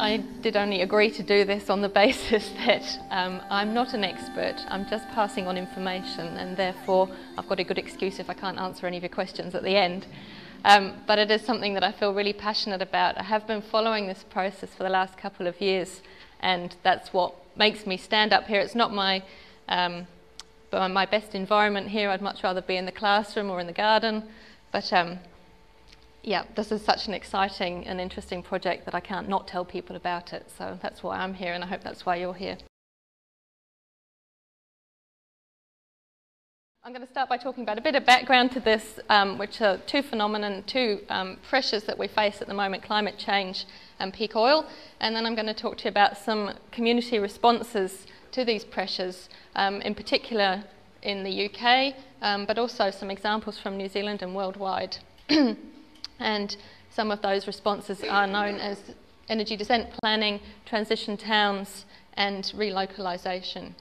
I did only agree to do this on the basis that I'm not an expert, I'm just passing on information, and therefore I've got a good excuse if I can't answer any of your questions at the end. But it is something that I feel really passionate about. I have been following this process for the last couple of years, and that's what makes me stand up here. It's not my best environment here. I'd much rather be in the classroom or in the garden, but yeah, this is such an exciting and interesting project that I can't not tell people about it. So that's why I'm here, and I hope that's why you're here. I'm going to start by talking about a bit of background to this, which are two phenomena, two pressures that we face at the moment, climate change and peak oil. And then I'm going to talk to you about some community responses to these pressures, in particular in the UK, but also some examples from New Zealand and worldwide. And some of those responses are known as energy descent planning, transition towns, and relocalisation.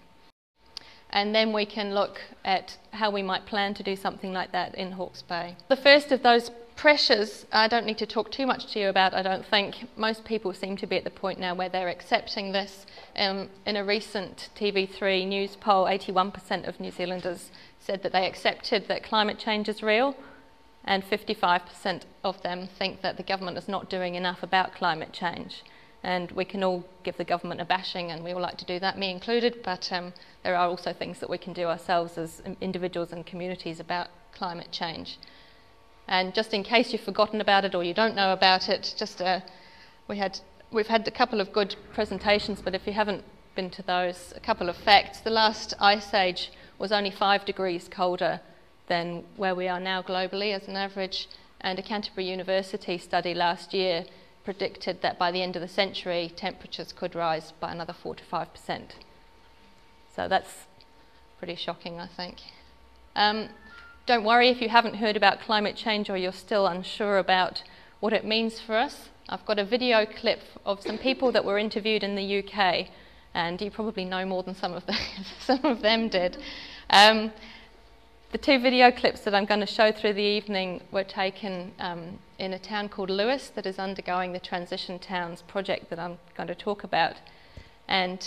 And then we can look at how we might plan to do something like that in Hawke's Bay. The first of those pressures, I don't need to talk too much to you about, I don't think. Most people seem to be at the point now where they're accepting this. In a recent TV3 news poll, 81% of New Zealanders said that they accepted that climate change is real, and 55% of them think that the government is not doing enough about climate change. And we can all give the government a bashing, and we all like to do that, me included, but there are also things that we can do ourselves as individuals and communities about climate change. And just in case you've forgotten about it or you don't know about it, just we've had a couple of good presentations, but if you haven't been to those, a couple of facts. The last ice age was only 5 degrees colder than where we are now globally as an average, and a Canterbury University study last year predicted that by the end of the century temperatures could rise by another 4 to 5%. So that's pretty shocking, I think. Don't worry if you haven't heard about climate change or you're still unsure about what it means for us. I've got a video clip of some people that were interviewed in the UK, and you probably know more than some of them did. The two video clips that I'm going to show through the evening were taken in a town called Lewis that is undergoing the Transition Towns project that I'm going to talk about. And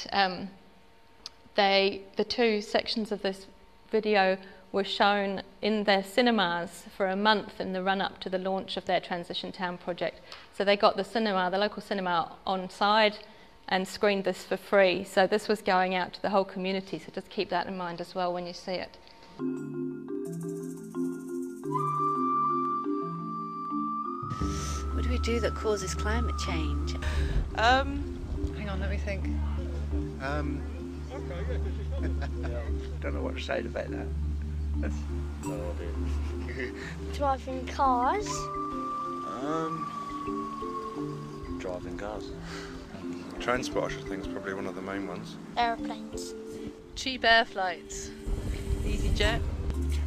the two sections of this video were shown in their cinemas for a month in the run-up to the launch of their Transition Town project. So they got the cinema, the local cinema, on side and screened this for free. So this was going out to the whole community, so just keep that in mind as well when you see it. What do we do that causes climate change? Hang on, let me think. Don't know what to say about that. Driving cars. Driving cars. Transport, I think, is probably one of the main ones. Aeroplanes. Cheap air flights. EasyJet.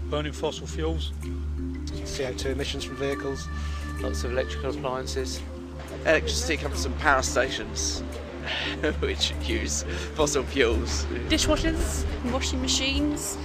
Burning fossil fuels. CO2 emissions from vehicles. Lots of electrical appliances. Electricity comes from power stations, which use fossil fuels. Dishwashers, washing machines,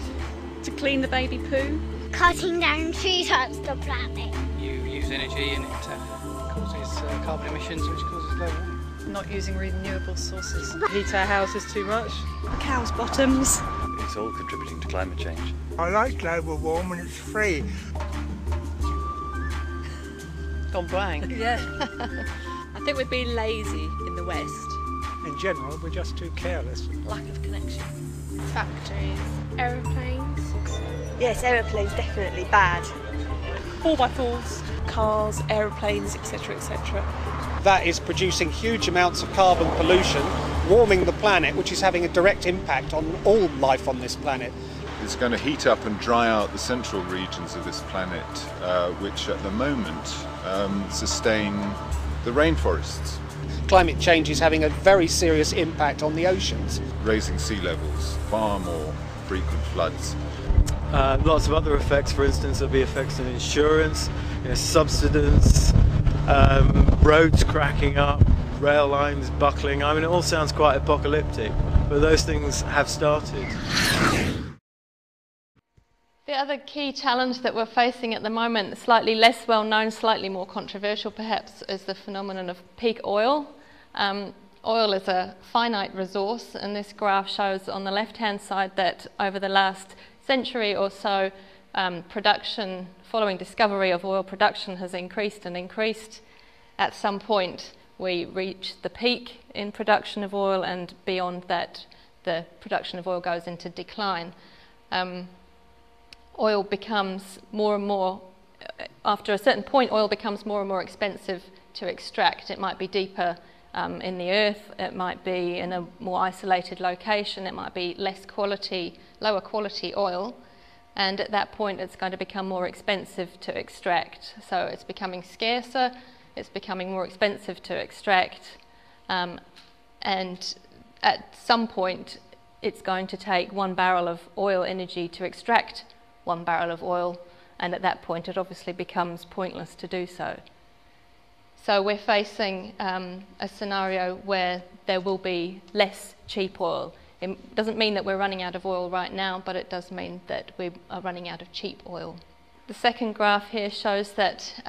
to clean the baby poo. Cutting down trees hurts the planet. You use energy and it causes carbon emissions, which causes global warming. Not using renewable sources. Heat our houses too much. Cows' bottoms. It's all contributing to climate change. I like global warming, it's free. Gone blank. Yeah. I think we're being lazy in the West. In general, we're just too careless. Lack of connection. Factories. Aeroplanes. Yes, aeroplanes definitely bad. 4x4s, cars, aeroplanes, etc., etc. That is producing huge amounts of carbon pollution, warming the planet, which is having a direct impact on all life on this planet. It's going to heat up and dry out the central regions of this planet, which at the moment sustain the rainforests. Climate change is having a very serious impact on the oceans. Raising sea levels, far more frequent floods. Lots of other effects, for instance, there'll be effects on insurance, subsidence, roads cracking up, rail lines buckling. I mean, it all sounds quite apocalyptic, but those things have started. The other key challenge that we're facing at the moment, slightly less well known, slightly more controversial perhaps, is the phenomenon of peak oil. Oil is a finite resource, and this graph shows on the left-hand side that over the last century or so, production, following discovery of oil production, has increased and increased. At some point, we reach the peak in production of oil, and beyond that, the production of oil goes into decline. Oil becomes more and more, after a certain point, oil becomes more and more expensive to extract. It might be deeper in the earth, it might be in a more isolated location, it might be less quality, lower quality oil, and at that point it's going to become more expensive to extract. So it's becoming scarcer, it's becoming more expensive to extract, and at some point it's going to take 1 barrel of oil energy to extract 1 barrel of oil, and at that point it obviously becomes pointless to do so. So we're facing a scenario where there will be less cheap oil. It doesn't mean that we're running out of oil right now, but it does mean that we are running out of cheap oil. The second graph here shows that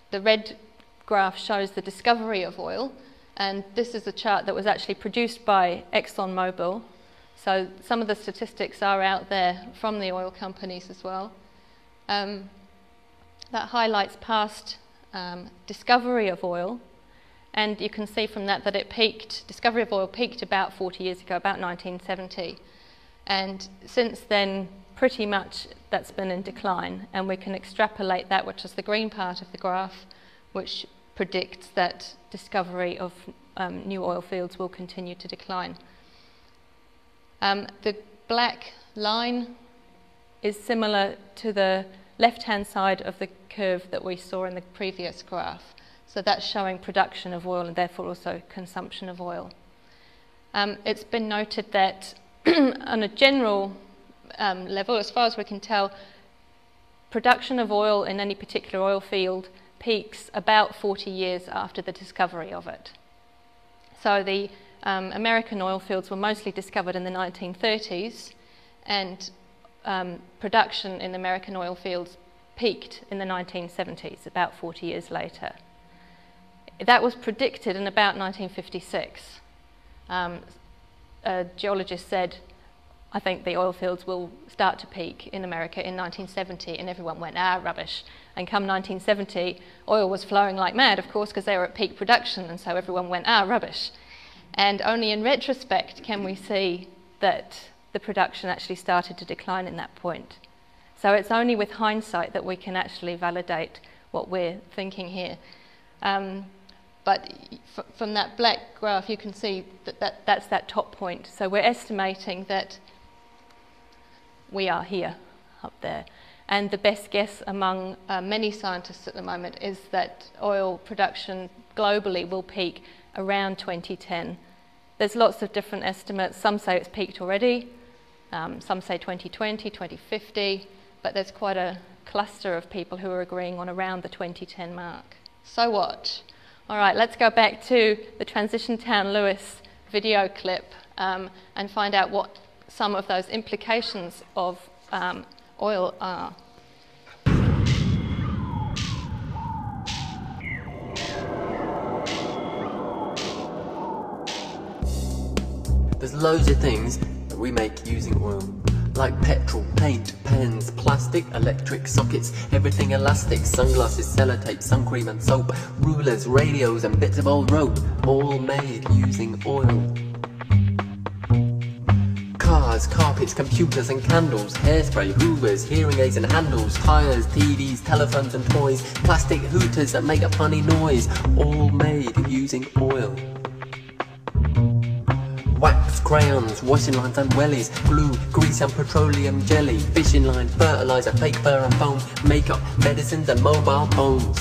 the red graph shows the discovery of oil, and this is a chart that was actually produced by ExxonMobil. So some of the statistics are out there from the oil companies as well. That highlights past discovery of oil, and you can see from that that it peaked, discovery of oil peaked about 40 years ago, about 1970. And since then, pretty much that's been in decline, and we can extrapolate that, which is the green part of the graph, which predicts that discovery of new oil fields will continue to decline. The black line is similar to the left-hand side of the curve that we saw in the previous graph. So that's showing production of oil and therefore also consumption of oil. It's been noted that on a general level, as far as we can tell, production of oil in any particular oil field peaks about 40 years after the discovery of it. So the American oil fields were mostly discovered in the 1930s, and production in American oil fields peaked in the 1970s, about 40 years later. That was predicted in about 1956. A geologist said, I think the oil fields will start to peak in America in 1970, and everyone went, rubbish. And come 1970, oil was flowing like mad, of course, because they were at peak production, and so everyone went, rubbish. And only in retrospect can we see that the production actually started to decline in that point. So it's only with hindsight that we can actually validate what we're thinking here. But from that black graph, you can see that that's that top point. So we're estimating that we are here, up there. And the best guess among many scientists at the moment is that oil production globally will peak around 2010. There's lots of different estimates. Some say it's peaked already. Some say 2020, 2050. But there's quite a cluster of people who are agreeing on around the 2010 mark. So what? All right, let's go back to the Transition Town Lewis video clip and find out what some of those implications of oil are. There's loads of things that we make using oil, like petrol, paint, pens, plastic, electric sockets, everything elastic, sunglasses, sellotape, sun cream and soap, rulers, radios and bits of old rope, all made using oil. Cars, carpets, computers and candles, hairspray, hoovers, hearing aids and handles, tyres, TVs, telephones and toys, plastic hooters that make a funny noise, all made using oil. Wax, crayons, washing lines and wellies, glue, grease and petroleum jelly, fishing line, fertilizer, fake fur and foam, makeup, medicines and mobile phones.